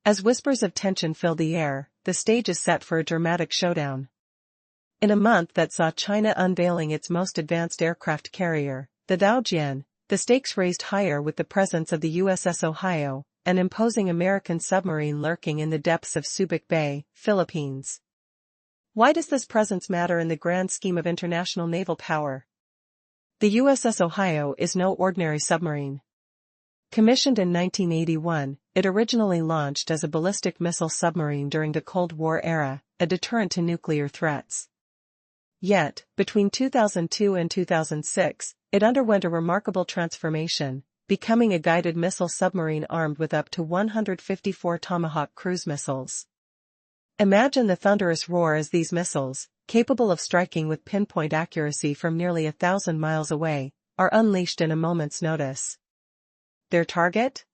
As whispers of tension fill the air, the stage is set for a dramatic showdown. In a month that saw China unveiling its most advanced aircraft carrier, the Daojian, the stakes raised higher with the presence of the USS Ohio, an imposing American submarine lurking in the depths of Subic Bay, Philippines. Why does this presence matter in the grand scheme of international naval power? The USS Ohio is no ordinary submarine. Commissioned in 1981, it originally launched as a ballistic missile submarine during the Cold War era, a deterrent to nuclear threats. Yet, between 2002 and 2006, it underwent a remarkable transformation, becoming a guided missile submarine armed with up to 154 Tomahawk cruise missiles. Imagine the thunderous roar as these missiles, capable of striking with pinpoint accuracy from nearly 1,000 miles away, are unleashed in a moment's notice. Their target?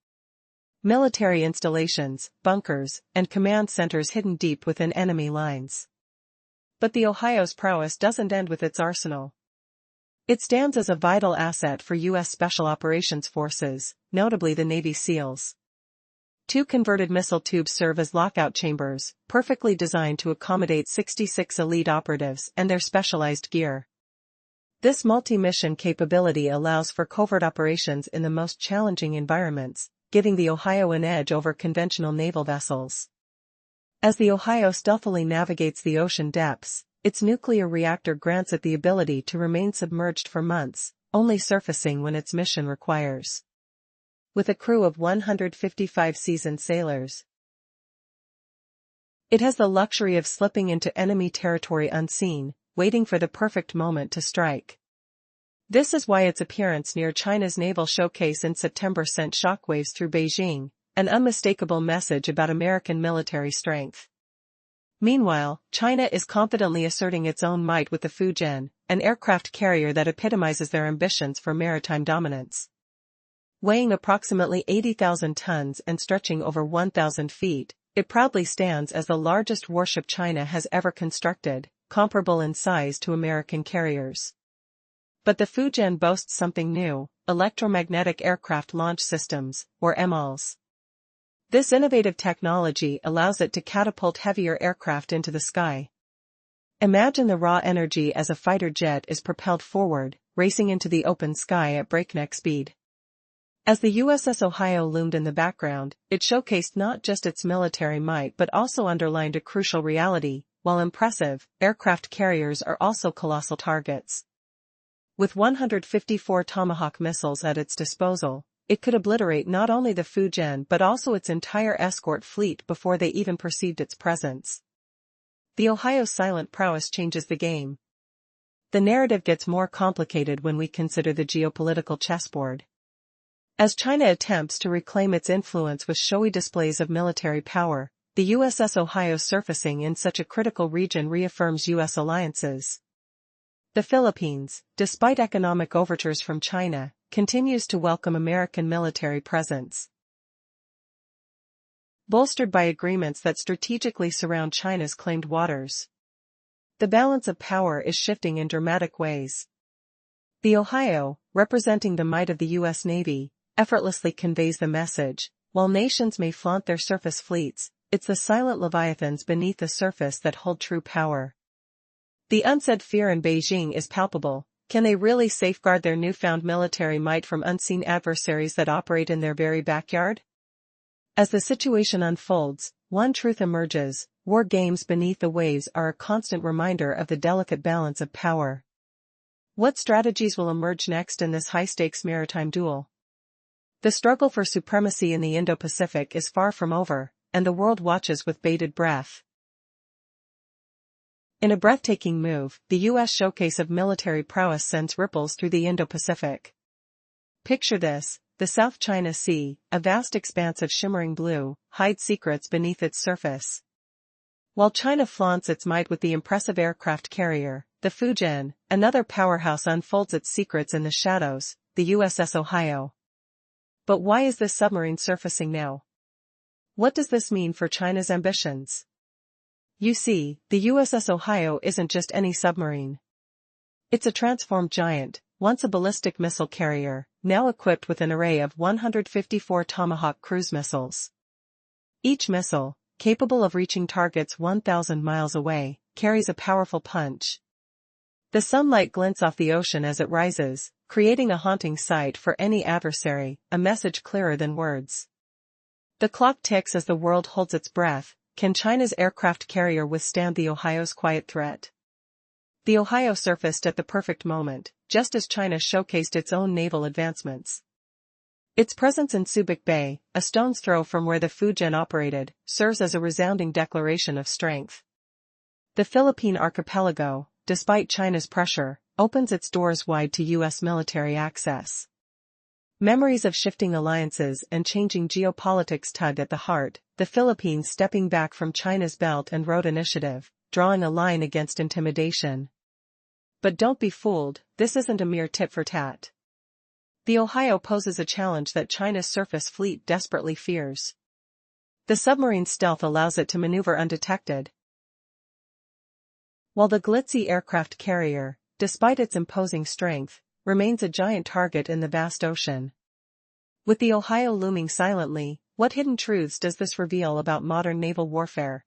Military installations, bunkers, and command centers hidden deep within enemy lines. But the Ohio's prowess doesn't end with its arsenal. It stands as a vital asset for U.S. Special Operations Forces, notably the Navy SEALs. 2 converted missile tubes serve as lockout chambers, perfectly designed to accommodate 66 elite operatives and their specialized gear. This multi-mission capability allows for covert operations in the most challenging environments, giving the Ohio an edge over conventional naval vessels. As the Ohio stealthily navigates the ocean depths, its nuclear reactor grants it the ability to remain submerged for months, only surfacing when its mission requires. With a crew of 155 seasoned sailors, it has the luxury of slipping into enemy territory unseen, waiting for the perfect moment to strike. This is why its appearance near China's naval showcase in September sent shockwaves through Beijing, an unmistakable message about American military strength. Meanwhile, China is confidently asserting its own might with the Fujian, an aircraft carrier that epitomizes their ambitions for maritime dominance. Weighing approximately 80,000 tons and stretching over 1,000 feet, it proudly stands as the largest warship China has ever constructed, comparable in size to American carriers. But the Fujian boasts something new: electromagnetic aircraft launch systems, or EMALS. This innovative technology allows it to catapult heavier aircraft into the sky. Imagine the raw energy as a fighter jet is propelled forward, racing into the open sky at breakneck speed. As the USS Ohio loomed in the background, it showcased not just its military might but also underlined a crucial reality: while impressive, aircraft carriers are also colossal targets. With 154 Tomahawk missiles at its disposal, it could obliterate not only the Fujian but also its entire escort fleet before they even perceived its presence. The Ohio's silent prowess changes the game. The narrative gets more complicated when we consider the geopolitical chessboard. As China attempts to reclaim its influence with showy displays of military power, the USS Ohio surfacing in such a critical region reaffirms U.S. alliances. The Philippines, despite economic overtures from China, continues to welcome American military presence. Bolstered by agreements that strategically surround China's claimed waters, the balance of power is shifting in dramatic ways. The Ohio, representing the might of the U.S. Navy, effortlessly conveys the message: while nations may flaunt their surface fleets, it's the silent leviathans beneath the surface that hold true power. The unsaid fear in Beijing is palpable. Can they really safeguard their newfound military might from unseen adversaries that operate in their very backyard? As the situation unfolds, one truth emerges: war games beneath the waves are a constant reminder of the delicate balance of power. What strategies will emerge next in this high-stakes maritime duel? The struggle for supremacy in the Indo-Pacific is far from over, and the world watches with bated breath. In a breathtaking move, the U.S. showcase of military prowess sends ripples through the Indo-Pacific. Picture this: the South China Sea, a vast expanse of shimmering blue, hides secrets beneath its surface. While China flaunts its might with the impressive aircraft carrier, the Fujian, another powerhouse, unfolds its secrets in the shadows, the USS Ohio. But why is this submarine surfacing now? What does this mean for China's ambitions? You see, the USS Ohio isn't just any submarine. It's a transformed giant, once a ballistic missile carrier, now equipped with an array of 154 Tomahawk cruise missiles. Each missile, capable of reaching targets 1,000 miles away, carries a powerful punch. The sunlight glints off the ocean as it rises, creating a haunting sight for any adversary, a message clearer than words. The clock ticks as the world holds its breath. Can China's aircraft carrier withstand the Ohio's quiet threat? The Ohio surfaced at the perfect moment, just as China showcased its own naval advancements. Its presence in Subic Bay, a stone's throw from where the Fujian operated, serves as a resounding declaration of strength. The Philippine archipelago, despite China's pressure, opens its doors wide to U.S. military access. Memories of shifting alliances and changing geopolitics tug at the heart, the Philippines stepping back from China's Belt and Road Initiative, drawing a line against intimidation. But don't be fooled, this isn't a mere tit for tat. The Ohio poses a challenge that China's surface fleet desperately fears. The submarine's stealth allows it to maneuver undetected, while the glitzy aircraft carrier, despite its imposing strength, remains a giant target in the vast ocean. With the Ohio looming silently, what hidden truths does this reveal about modern naval warfare?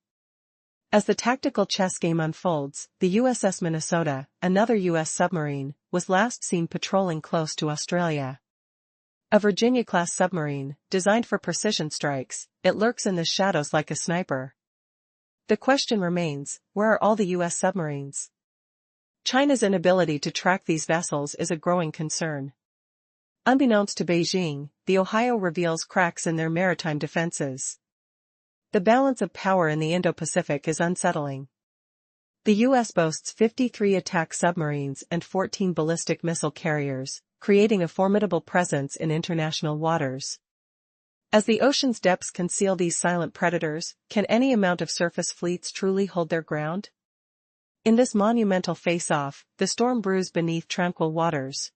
As the tactical chess game unfolds, the USS Minnesota, another U.S. submarine, was last seen patrolling close to Australia. A Virginia-class submarine, designed for precision strikes, it lurks in the shadows like a sniper. The question remains, where are all the U.S. submarines? China's inability to track these vessels is a growing concern. Unbeknownst to Beijing, the Ohio reveals cracks in their maritime defenses. The balance of power in the Indo-Pacific is unsettling. The U.S. boasts 53 attack submarines and 14 ballistic missile carriers, creating a formidable presence in international waters. As the ocean's depths conceal these silent predators, can any amount of surface fleets truly hold their ground? In this monumental face-off, the storm brews beneath tranquil waters.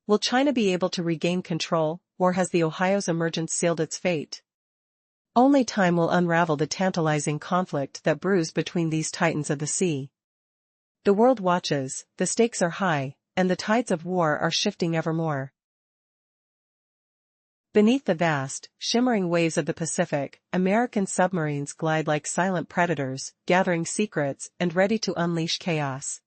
Will China be able to regain control, or has the Ohio's emergence sealed its fate? Only time will unravel the tantalizing conflict that brews between these titans of the sea. The world watches, the stakes are high, and the tides of war are shifting evermore. Beneath the vast, shimmering waves of the Pacific, American submarines glide like silent predators, gathering secrets and ready to unleash chaos.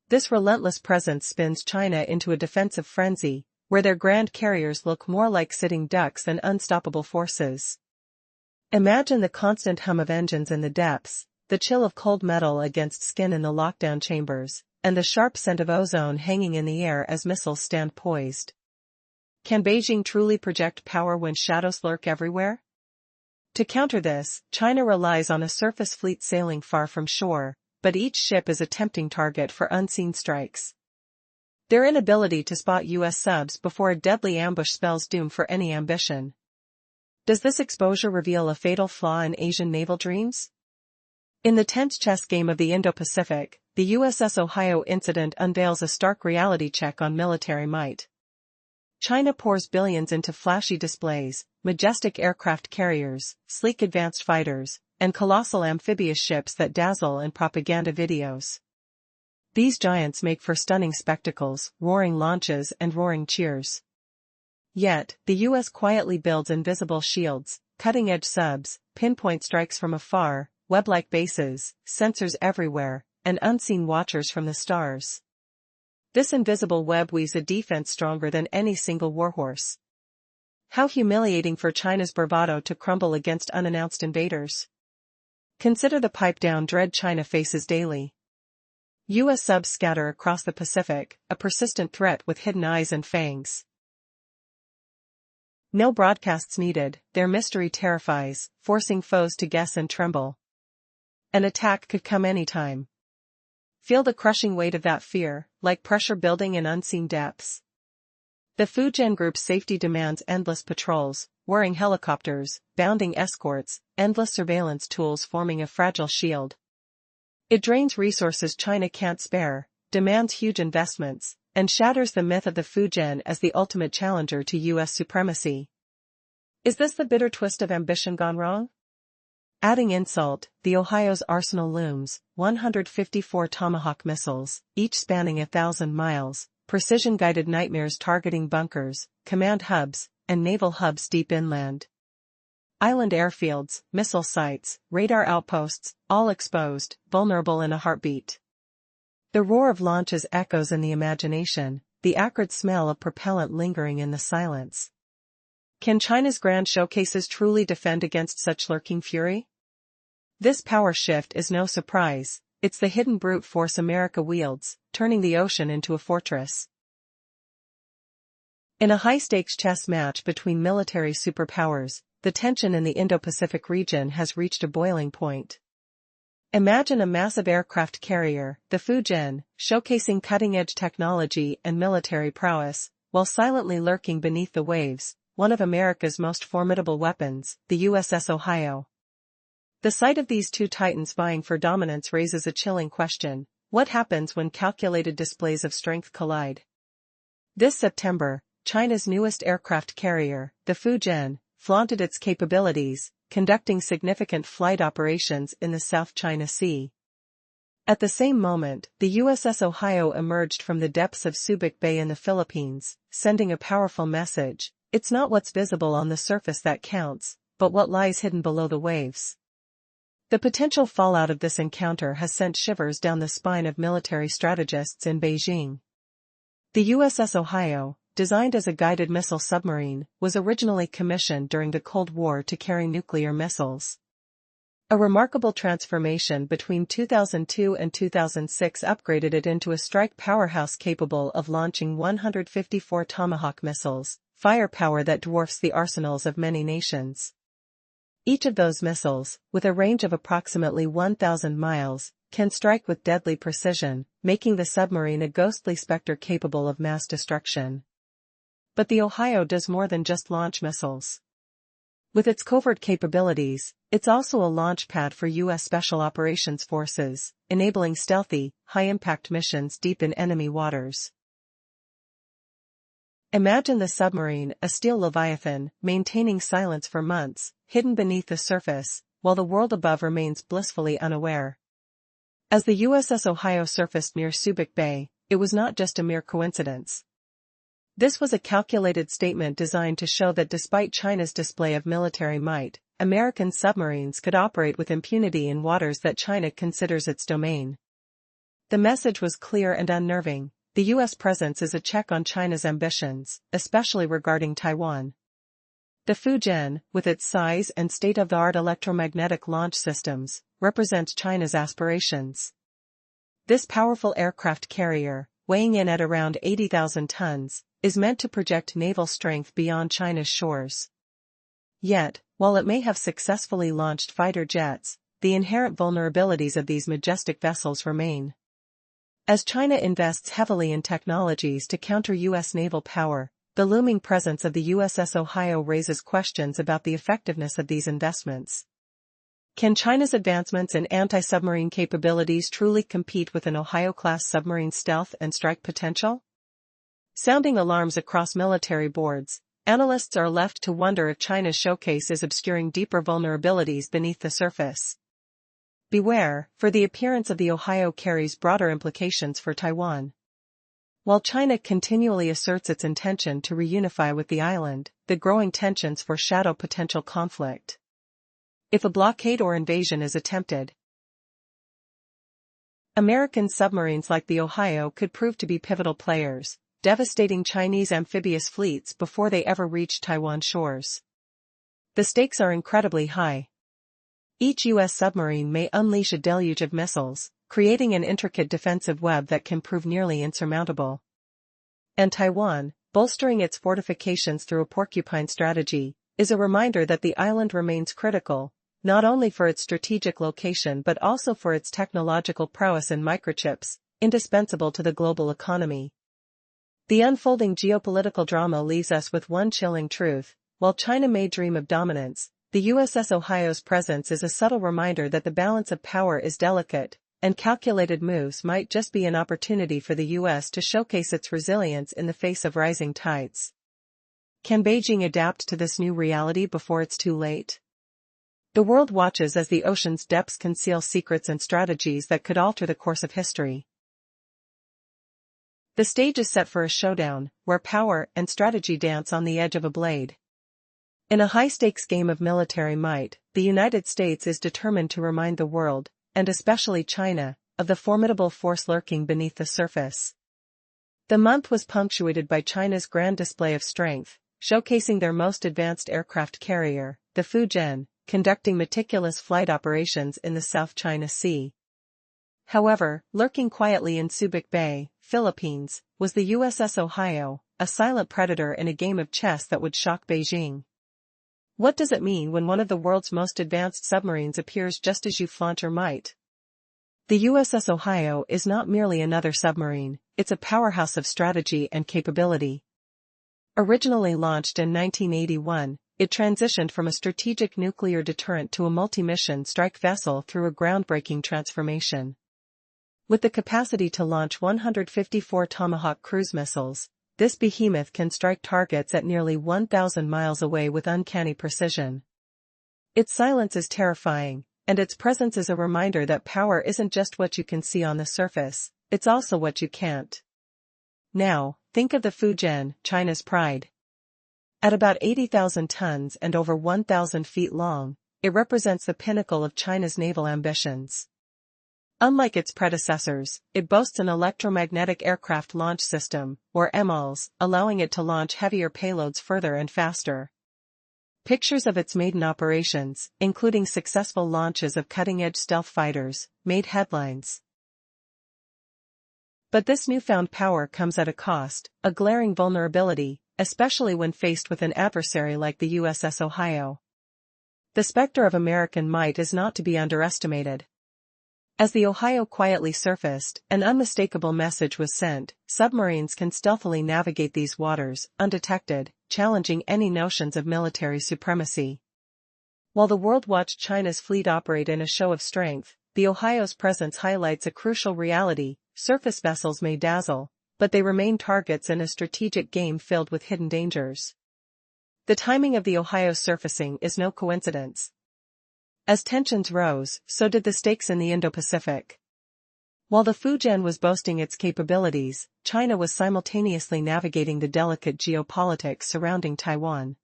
This relentless presence spins China into a defensive frenzy, where their grand carriers look more like sitting ducks than unstoppable forces. Imagine the constant hum of engines in the depths, the chill of cold metal against skin in the lockdown chambers, and the sharp scent of ozone hanging in the air as missiles stand poised. Can Beijing truly project power when shadows lurk everywhere? To counter this, China relies on a surface fleet sailing far from shore, but each ship is a tempting target for unseen strikes. Their inability to spot U.S. subs before a deadly ambush spells doom for any ambition. Does this exposure reveal a fatal flaw in Asian naval dreams? In the tense chess game of the Indo-Pacific, the USS Ohio incident unveils a stark reality check on military might. China pours billions into flashy displays, majestic aircraft carriers, sleek advanced fighters, and colossal amphibious ships that dazzle in propaganda videos. These giants make for stunning spectacles, roaring launches and roaring cheers. Yet, the U.S. quietly builds invisible shields, cutting-edge subs, pinpoint strikes from afar, web-like bases, sensors everywhere, and unseen watchers from the stars. This invisible web weaves a defense stronger than any single warhorse. How humiliating for China's bravado to crumble against unannounced invaders. Consider the pipe-down dread China faces daily. U.S. subs scatter across the Pacific, a persistent threat with hidden eyes and fangs. No broadcasts needed, their mystery terrifies, forcing foes to guess and tremble. An attack could come anytime. Feel the crushing weight of that fear, like pressure building in unseen depths. The Fujian Group's safety demands endless patrols, whirring helicopters, bounding escorts, endless surveillance tools forming a fragile shield. It drains resources China can't spare, demands huge investments, and shatters the myth of the Fujian as the ultimate challenger to U.S. supremacy. Is this the bitter twist of ambition gone wrong? Adding insult, the Ohio's arsenal looms, 154 Tomahawk missiles, each spanning 1,000 miles, precision-guided nightmares targeting bunkers, command hubs, and naval hubs deep inland. Island airfields, missile sites, radar outposts, all exposed, vulnerable in a heartbeat. The roar of launches echoes in the imagination, the acrid smell of propellant lingering in the silence. Can China's grand showcases truly defend against such lurking fury? This power shift is no surprise, it's the hidden brute force America wields, turning the ocean into a fortress. In a high-stakes chess match between military superpowers, the tension in the Indo-Pacific region has reached a boiling point. Imagine a massive aircraft carrier, the Fujian, showcasing cutting-edge technology and military prowess, while silently lurking beneath the waves, one of America's most formidable weapons, the USS Ohio. The sight of these two titans vying for dominance raises a chilling question: what happens when calculated displays of strength collide? This September, China's newest aircraft carrier, the Fujian, flaunted its capabilities, conducting significant flight operations in the South China Sea. At the same moment, the USS Ohio emerged from the depths of Subic Bay in the Philippines, sending a powerful message: it's not what's visible on the surface that counts, but what lies hidden below the waves. The potential fallout of this encounter has sent shivers down the spine of military strategists in Beijing. The USS Ohio, designed as a guided missile submarine, was originally commissioned during the Cold War to carry nuclear missiles. A remarkable transformation between 2002 and 2006 upgraded it into a strike powerhouse capable of launching 154 Tomahawk missiles, firepower that dwarfs the arsenals of many nations. Each of those missiles, with a range of approximately 1,000 miles, can strike with deadly precision, making the submarine a ghostly specter capable of mass destruction. But the Ohio does more than just launch missiles. With its covert capabilities, it's also a launch pad for U.S. Special Operations Forces, enabling stealthy, high-impact missions deep in enemy waters. Imagine the submarine, a steel leviathan, maintaining silence for months, hidden beneath the surface, while the world above remains blissfully unaware. As the USS Ohio surfaced near Subic Bay, it was not just a mere coincidence. This was a calculated statement designed to show that despite China's display of military might, American submarines could operate with impunity in waters that China considers its domain. The message was clear and unnerving: the U.S. presence is a check on China's ambitions, especially regarding Taiwan. The Fujian, with its size and state-of-the-art electromagnetic launch systems, represents China's aspirations. This powerful aircraft carrier, weighing in at around 80,000 tons, is meant to project naval strength beyond China's shores. Yet, while it may have successfully launched fighter jets, the inherent vulnerabilities of these majestic vessels remain. As China invests heavily in technologies to counter U.S. naval power, the looming presence of the USS Ohio raises questions about the effectiveness of these investments. Can China's advancements in anti-submarine capabilities truly compete with an Ohio-class submarine's stealth and strike potential? Sounding alarms across military boards, analysts are left to wonder if China's showcase is obscuring deeper vulnerabilities beneath the surface. Beware, for the appearance of the Ohio carries broader implications for Taiwan. While China continually asserts its intention to reunify with the island, the growing tensions foreshadow potential conflict. If a blockade or invasion is attempted, American submarines like the Ohio could prove to be pivotal players, devastating Chinese amphibious fleets before they ever reach Taiwan shores. The stakes are incredibly high. Each U.S. submarine may unleash a deluge of missiles, creating an intricate defensive web that can prove nearly insurmountable. And Taiwan, bolstering its fortifications through a porcupine strategy, is a reminder that the island remains critical, not only for its strategic location but also for its technological prowess in microchips, indispensable to the global economy. The unfolding geopolitical drama leaves us with one chilling truth: while China may dream of dominance, the USS Ohio's presence is a subtle reminder that the balance of power is delicate, and calculated moves might just be an opportunity for the U.S. to showcase its resilience in the face of rising tides. Can Beijing adapt to this new reality before it's too late? The world watches as the ocean's depths conceal secrets and strategies that could alter the course of history. The stage is set for a showdown, where power and strategy dance on the edge of a blade. In a high-stakes game of military might, the United States is determined to remind the world, and especially China, of the formidable force lurking beneath the surface. The month was punctuated by China's grand display of strength, showcasing their most advanced aircraft carrier, the Fujian, conducting meticulous flight operations in the South China Sea. However, lurking quietly in Subic Bay, Philippines, was the USS Ohio, a silent predator in a game of chess that would shock Beijing. What does it mean when one of the world's most advanced submarines appears just as you flaunt your might? The USS Ohio is not merely another submarine, it's a powerhouse of strategy and capability. Originally launched in 1981, it transitioned from a strategic nuclear deterrent to a multi-mission strike vessel through a groundbreaking transformation. With the capacity to launch 154 Tomahawk cruise missiles, this behemoth can strike targets at nearly 1,000 miles away with uncanny precision. Its silence is terrifying, and its presence is a reminder that power isn't just what you can see on the surface, it's also what you can't. Now, think of the Fujian, China's pride. At about 80,000 tons and over 1,000 feet long, it represents the pinnacle of China's naval ambitions. Unlike its predecessors, it boasts an electromagnetic aircraft launch system, or EMALS, allowing it to launch heavier payloads further and faster. Pictures of its maiden operations, including successful launches of cutting-edge stealth fighters, made headlines. But this newfound power comes at a cost, a glaring vulnerability, especially when faced with an adversary like the USS Ohio. The specter of American might is not to be underestimated. As the Ohio quietly surfaced, an unmistakable message was sent: submarines can stealthily navigate these waters, undetected, challenging any notions of military supremacy. While the world watched China's fleet operate in a show of strength, the Ohio's presence highlights a crucial reality: surface vessels may dazzle, but they remain targets in a strategic game filled with hidden dangers. The timing of the Ohio's surfacing is no coincidence. As tensions rose, so did the stakes in the Indo-Pacific. While the Fujian was boasting its capabilities, China was simultaneously navigating the delicate geopolitics surrounding Taiwan.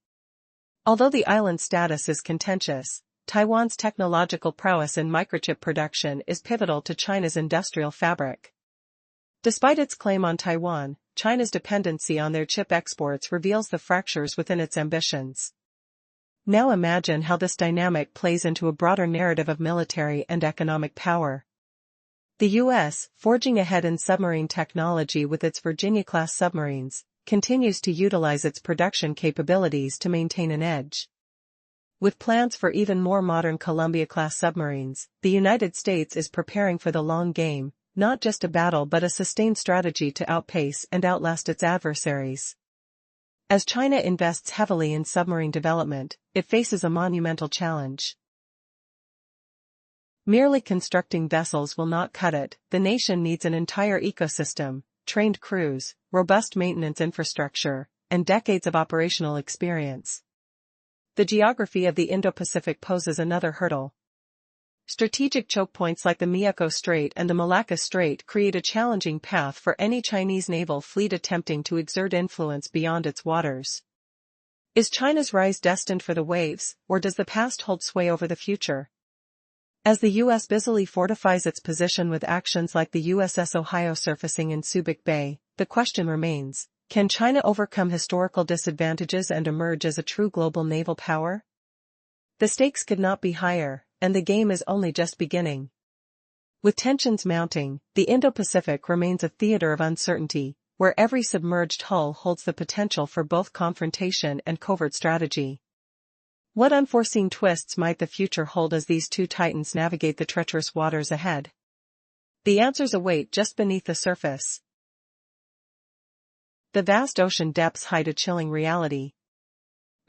Although the island's status is contentious, Taiwan's technological prowess in microchip production is pivotal to China's industrial fabric. Despite its claim on Taiwan, China's dependency on their chip exports reveals the fractures within its ambitions. Now imagine how this dynamic plays into a broader narrative of military and economic power. The U.S., forging ahead in submarine technology with its Virginia-class submarines, continues to utilize its production capabilities to maintain an edge. With plans for even more modern Columbia-class submarines, the United States is preparing for the long game, not just a battle but a sustained strategy to outpace and outlast its adversaries. As China invests heavily in submarine development, it faces a monumental challenge. Merely constructing vessels will not cut it. The nation needs an entire ecosystem, trained crews, robust maintenance infrastructure, and decades of operational experience. The geography of the Indo-Pacific poses another hurdle. Strategic choke points like the Miyako Strait and the Malacca Strait create a challenging path for any Chinese naval fleet attempting to exert influence beyond its waters. Is China's rise destined for the waves, or does the past hold sway over the future? As the U.S. busily fortifies its position with actions like the USS Ohio surfacing in Subic Bay, the question remains: can China overcome historical disadvantages and emerge as a true global naval power? The stakes could not be higher, and the game is only just beginning. With tensions mounting, the Indo-Pacific remains a theater of uncertainty, where every submerged hull holds the potential for both confrontation and covert strategy. What unforeseen twists might the future hold as these two titans navigate the treacherous waters ahead? The answers await just beneath the surface. The vast ocean depths hide a chilling reality.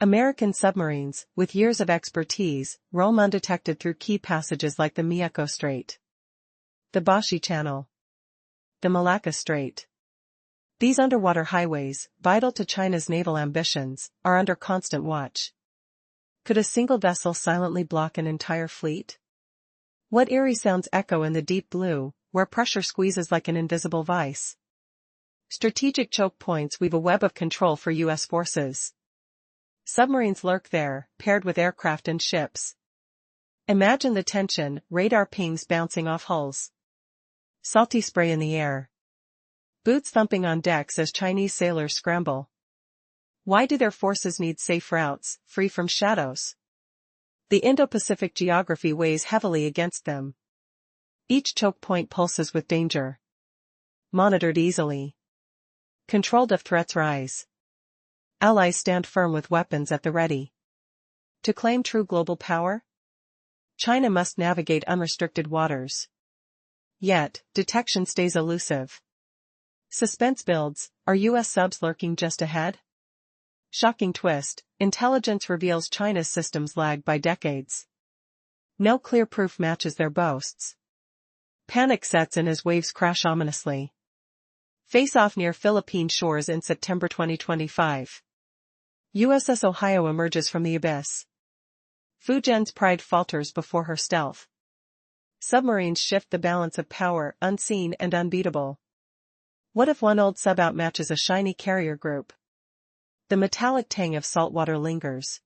American submarines, with years of expertise, roam undetected through key passages like the Miyako Strait, the Bashi Channel, the Malacca Strait. These underwater highways, vital to China's naval ambitions, are under constant watch. Could a single vessel silently block an entire fleet? What eerie sounds echo in the deep blue, where pressure squeezes like an invisible vice? Strategic choke points weave a web of control for U.S. forces. Submarines lurk there, paired with aircraft and ships. Imagine the tension, radar pings bouncing off hulls. Salty spray in the air. Boots thumping on decks as Chinese sailors scramble. Why do their forces need safe routes, free from shadows? The Indo-Pacific geography weighs heavily against them. Each choke point pulses with danger. Monitored easily. Controlled if threats rise. Allies stand firm with weapons at the ready. To claim true global power, China must navigate unrestricted waters. Yet, detection stays elusive. Suspense builds, are US subs lurking just ahead? Shocking twist, intelligence reveals China's systems lag by decades. No clear proof matches their boasts. Panic sets in as waves crash ominously. Face-off near Philippine shores in September 2025. USS Ohio emerges from the abyss. Fujian's pride falters before her stealth. Submarines shift the balance of power, unseen and unbeatable. What if one old sub outmatches a shiny carrier group? The metallic tang of saltwater lingers.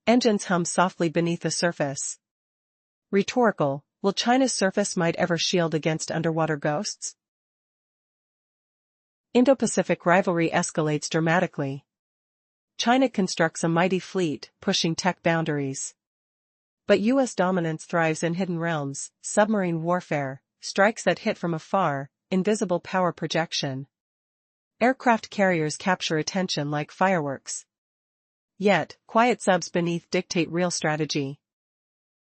Engines hum softly beneath the surface. Rhetorical, will China's surface might ever shield against underwater ghosts? Indo-Pacific rivalry escalates dramatically. China constructs a mighty fleet, pushing tech boundaries. But US dominance thrives in hidden realms, submarine warfare, strikes that hit from afar, invisible power projection. Aircraft carriers capture attention like fireworks. Yet, quiet subs beneath dictate real strategy.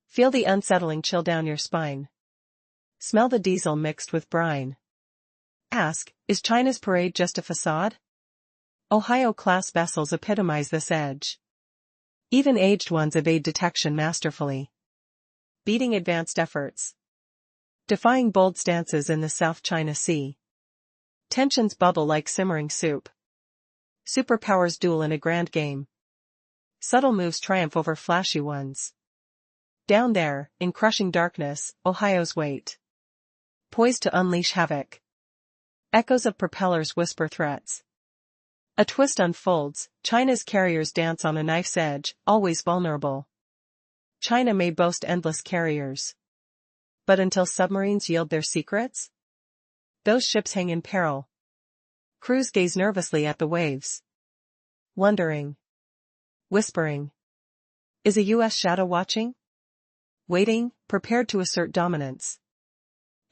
Feel the unsettling chill down your spine. Smell the diesel mixed with brine. Ask, is China's parade just a facade? Ohio-class vessels epitomize this edge. Even aged ones evade detection masterfully. Beating advanced efforts. Defying bold stances in the South China Sea. Tensions bubble like simmering soup. Superpowers duel in a grand game. Subtle moves triumph over flashy ones. Down there, in crushing darkness, Ohio's wait. Poised to unleash havoc. Echoes of propellers whisper threats. A twist unfolds, China's carriers dance on a knife's edge, always vulnerable. China may boast endless carriers. But until submarines yield their secrets? Those ships hang in peril. Crews gaze nervously at the waves. Wondering. Whispering. Is a US shadow watching? Waiting, prepared to assert dominance.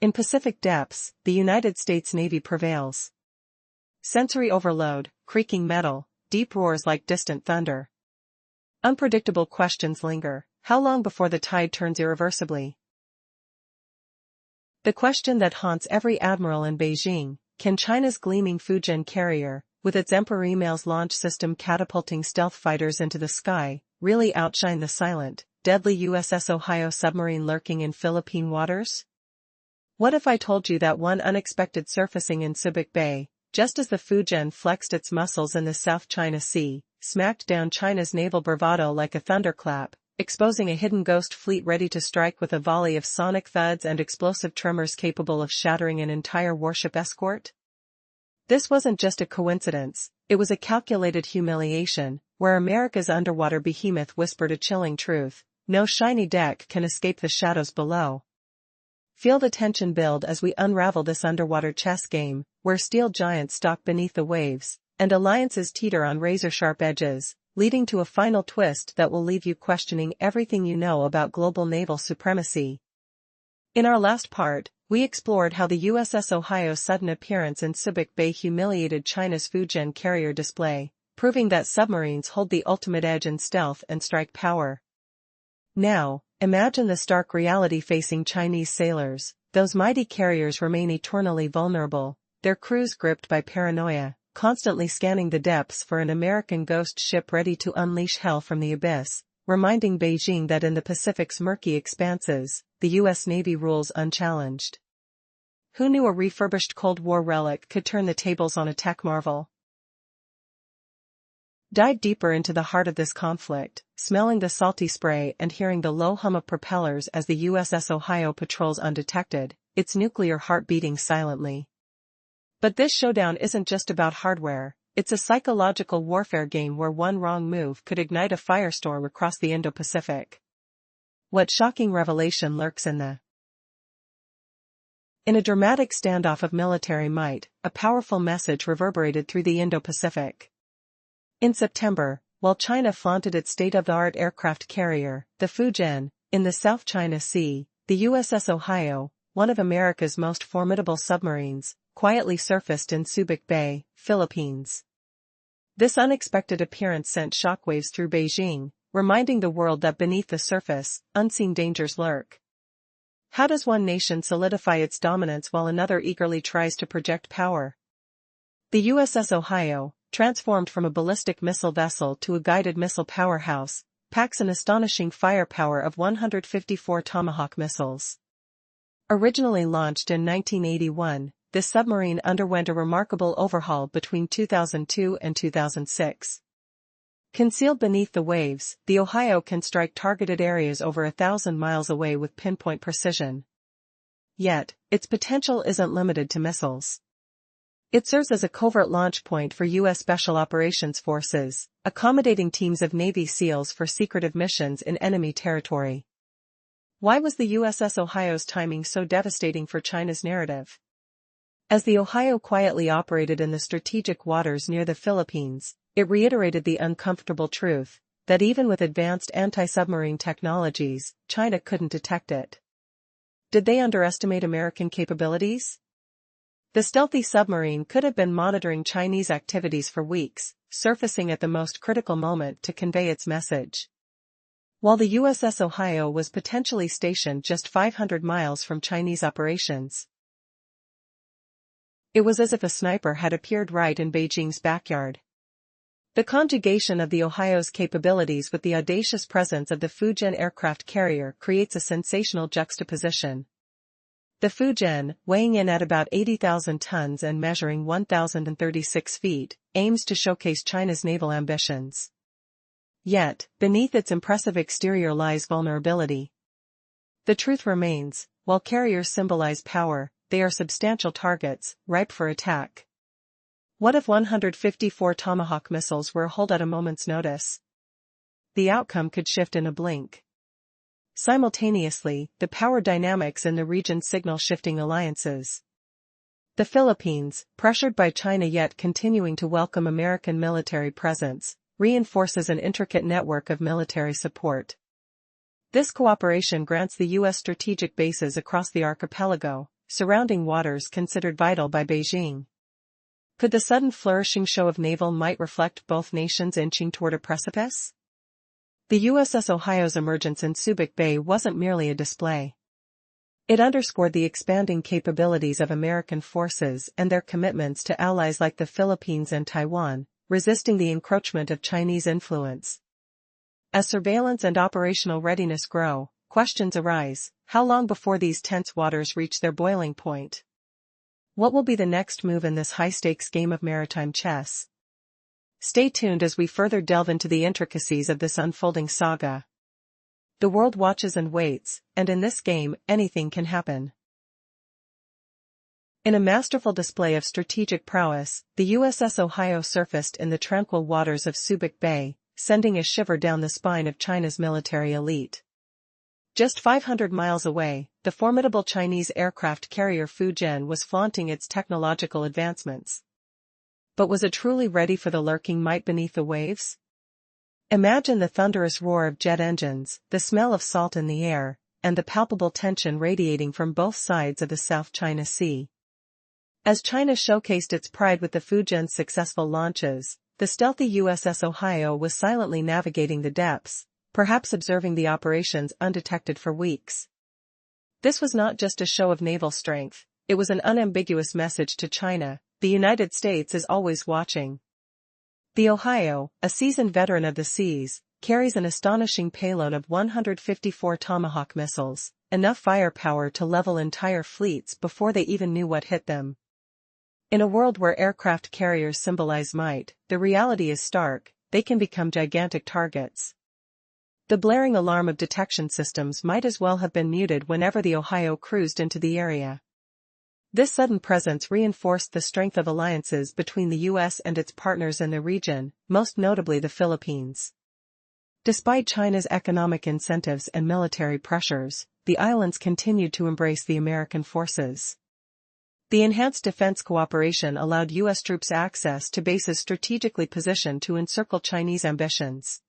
In Pacific depths, the United States Navy prevails. Sensory overload, creaking metal, deep roars like distant thunder. Unpredictable questions linger, how long before the tide turns irreversibly? The question that haunts every admiral in Beijing, can China's gleaming Fujian carrier, with its Emperor emails launch system catapulting stealth fighters into the sky, really outshine the silent, deadly USS Ohio submarine lurking in Philippine waters? What if I told you that one unexpected surfacing in Subic Bay, just as the Fujian flexed its muscles in the South China Sea, smacked down China's naval bravado like a thunderclap, exposing a hidden ghost fleet ready to strike with a volley of sonic thuds and explosive tremors capable of shattering an entire warship escort? This wasn't just a coincidence, it was a calculated humiliation, where America's underwater behemoth whispered a chilling truth: no shiny deck can escape the shadows below. Feel the tension build as we unravel this underwater chess game, where steel giants stalk beneath the waves, and alliances teeter on razor-sharp edges, leading to a final twist that will leave you questioning everything you know about global naval supremacy. In our last part, we explored how the USS Ohio's sudden appearance in Subic Bay humiliated China's Fujian carrier display, proving that submarines hold the ultimate edge in stealth and strike power. Now, imagine the stark reality facing Chinese sailors. Those mighty carriers remain eternally vulnerable, their crews gripped by paranoia, constantly scanning the depths for an American ghost ship ready to unleash hell from the abyss, reminding Beijing that in the Pacific's murky expanses, the U.S. Navy rules unchallenged. Who knew a refurbished Cold War relic could turn the tables on a tech marvel? Dive deeper into the heart of this conflict, smelling the salty spray and hearing the low hum of propellers as the USS Ohio patrols undetected, its nuclear heart beating silently. But this showdown isn't just about hardware, it's a psychological warfare game where one wrong move could ignite a firestorm across the Indo-Pacific. What shocking revelation lurks in a dramatic standoff of military might, a powerful message reverberated through the Indo-Pacific. In September, while China flaunted its state-of-the-art aircraft carrier, the Fujian, in the South China Sea, the USS Ohio, one of America's most formidable submarines, quietly surfaced in Subic Bay, Philippines. This unexpected appearance sent shockwaves through Beijing, reminding the world that beneath the surface, unseen dangers lurk. How does one nation solidify its dominance while another eagerly tries to project power? The USS Ohio, transformed from a ballistic missile vessel to a guided missile powerhouse, packs an astonishing firepower of 154 Tomahawk missiles. Originally launched in 1981, this submarine underwent a remarkable overhaul between 2002 and 2006. Concealed beneath the waves, the Ohio can strike targeted areas over 1,000 miles away with pinpoint precision. Yet, its potential isn't limited to missiles. It serves as a covert launch point for U.S. Special Operations Forces, accommodating teams of Navy SEALs for secretive missions in enemy territory. Why was the USS Ohio's timing so devastating for China's narrative? As the Ohio quietly operated in the strategic waters near the Philippines, it reiterated the uncomfortable truth that even with advanced anti-submarine technologies, China couldn't detect it. Did they underestimate American capabilities? The stealthy submarine could have been monitoring Chinese activities for weeks, surfacing at the most critical moment to convey its message. While the USS Ohio was potentially stationed just 500 miles from Chinese operations, it was as if a sniper had appeared right in Beijing's backyard. The conjugation of the Ohio's capabilities with the audacious presence of the Fujian aircraft carrier creates a sensational juxtaposition. The Fujian, weighing in at about 80,000 tons and measuring 1,036 feet, aims to showcase China's naval ambitions. Yet, beneath its impressive exterior lies vulnerability. The truth remains, while carriers symbolize power, they are substantial targets, ripe for attack. What if 154 Tomahawk missiles were hurled at a moment's notice? The outcome could shift in a blink. Simultaneously, the power dynamics in the region signal shifting alliances. The Philippines, pressured by China yet continuing to welcome American military presence, reinforces an intricate network of military support. This cooperation grants the U.S. strategic bases across the archipelago, surrounding waters considered vital by Beijing. Could the sudden flourishing show of naval might reflect both nations inching toward a precipice? The USS Ohio's emergence in Subic Bay wasn't merely a display. It underscored the expanding capabilities of American forces and their commitments to allies like the Philippines and Taiwan, resisting the encroachment of Chinese influence. As surveillance and operational readiness grow, questions arise: how long before these tense waters reach their boiling point? What will be the next move in this high-stakes game of maritime chess? Stay tuned as we further delve into the intricacies of this unfolding saga. The world watches and waits, and in this game, anything can happen. In a masterful display of strategic prowess, the USS Ohio surfaced in the tranquil waters of Subic Bay, sending a shiver down the spine of China's military elite. Just 500 miles away, the formidable Chinese aircraft carrier Fujian was flaunting its technological advancements. But was it truly ready for the lurking might beneath the waves? Imagine the thunderous roar of jet engines, the smell of salt in the air, and the palpable tension radiating from both sides of the South China Sea. As China showcased its pride with the Fujian's successful launches, the stealthy USS Ohio was silently navigating the depths, perhaps observing the operations undetected for weeks. This was not just a show of naval strength, it was an unambiguous message to China: the United States is always watching. The Ohio, a seasoned veteran of the seas, carries an astonishing payload of 154 Tomahawk missiles, enough firepower to level entire fleets before they even knew what hit them. In a world where aircraft carriers symbolize might, the reality is stark: they can become gigantic targets. The blaring alarm of detection systems might as well have been muted whenever the Ohio cruised into the area. This sudden presence reinforced the strength of alliances between the US and its partners in the region, most notably the Philippines. Despite China's economic incentives and military pressures, the islands continued to embrace the American forces. The enhanced defense cooperation allowed U.S. troops access to bases strategically positioned to encircle Chinese ambitions.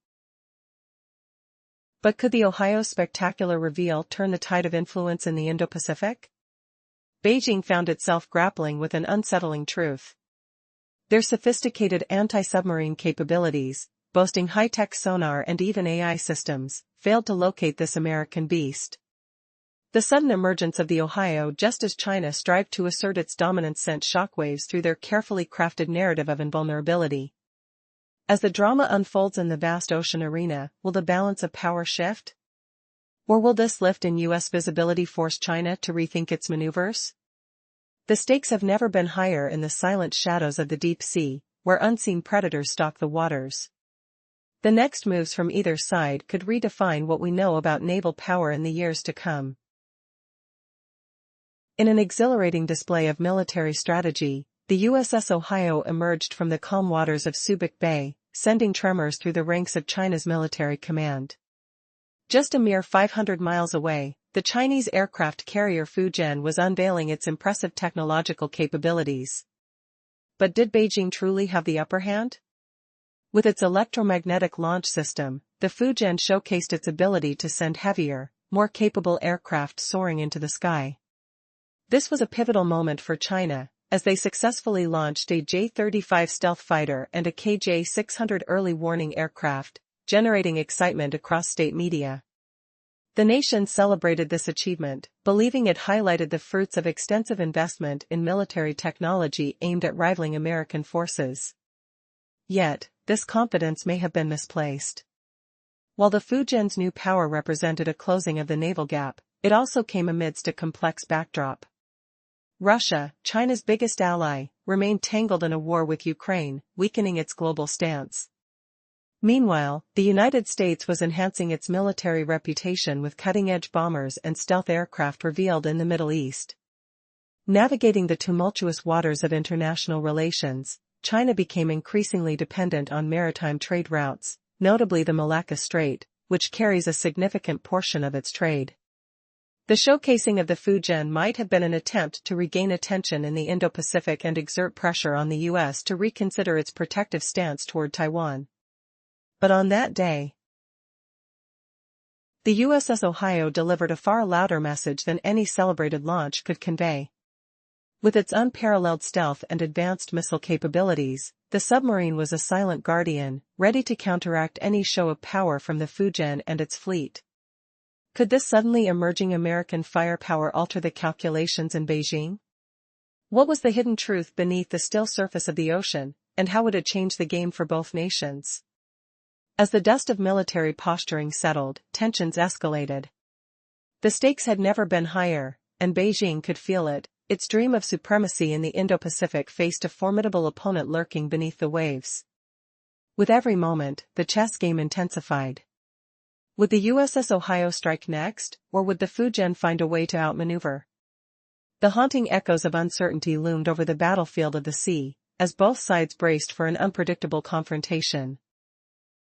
But could the Ohio's spectacular reveal turn the tide of influence in the Indo-Pacific? Beijing found itself grappling with an unsettling truth. Their sophisticated anti-submarine capabilities, boasting high-tech sonar and even AI systems, failed to locate this American beast. The sudden emergence of the Ohio just as China strived to assert its dominance sent shockwaves through their carefully crafted narrative of invulnerability. As the drama unfolds in the vast ocean arena, will the balance of power shift? Or will this lift in U.S. visibility force China to rethink its maneuvers? The stakes have never been higher in the silent shadows of the deep sea, where unseen predators stalk the waters. The next moves from either side could redefine what we know about naval power in the years to come. In an exhilarating display of military strategy, the USS Ohio emerged from the calm waters of Subic Bay, sending tremors through the ranks of China's military command. Just a mere 500 miles away, the Chinese aircraft carrier Fujian was unveiling its impressive technological capabilities. But did Beijing truly have the upper hand? With its electromagnetic launch system, the Fujian showcased its ability to send heavier, more capable aircraft soaring into the sky. This was a pivotal moment for China, as they successfully launched a J-35 stealth fighter and a KJ-600 early warning aircraft, generating excitement across state media. The nation celebrated this achievement, believing it highlighted the fruits of extensive investment in military technology aimed at rivaling American forces. Yet, this confidence may have been misplaced. While the Fujian's new power represented a closing of the naval gap, it also came amidst a complex backdrop. Russia, China's biggest ally, remained tangled in a war with Ukraine, weakening its global stance. Meanwhile, the United States was enhancing its military reputation with cutting-edge bombers and stealth aircraft revealed in the Middle East. Navigating the tumultuous waters of international relations, China became increasingly dependent on maritime trade routes, notably the Malacca Strait, which carries a significant portion of its trade. The showcasing of the Fujian might have been an attempt to regain attention in the Indo-Pacific and exert pressure on the U.S. to reconsider its protective stance toward Taiwan. But on that day, the USS Ohio delivered a far louder message than any celebrated launch could convey. With its unparalleled stealth and advanced missile capabilities, the submarine was a silent guardian, ready to counteract any show of power from the Fujian and its fleet. Could this suddenly emerging American firepower alter the calculations in Beijing? What was the hidden truth beneath the still surface of the ocean, and how would it change the game for both nations? As the dust of military posturing settled, tensions escalated. The stakes had never been higher, and Beijing could feel it. Its dream of supremacy in the Indo-Pacific faced a formidable opponent lurking beneath the waves. With every moment, the chess game intensified. Would the USS Ohio strike next, or would the Fujian find a way to outmaneuver? The haunting echoes of uncertainty loomed over the battlefield of the sea, as both sides braced for an unpredictable confrontation.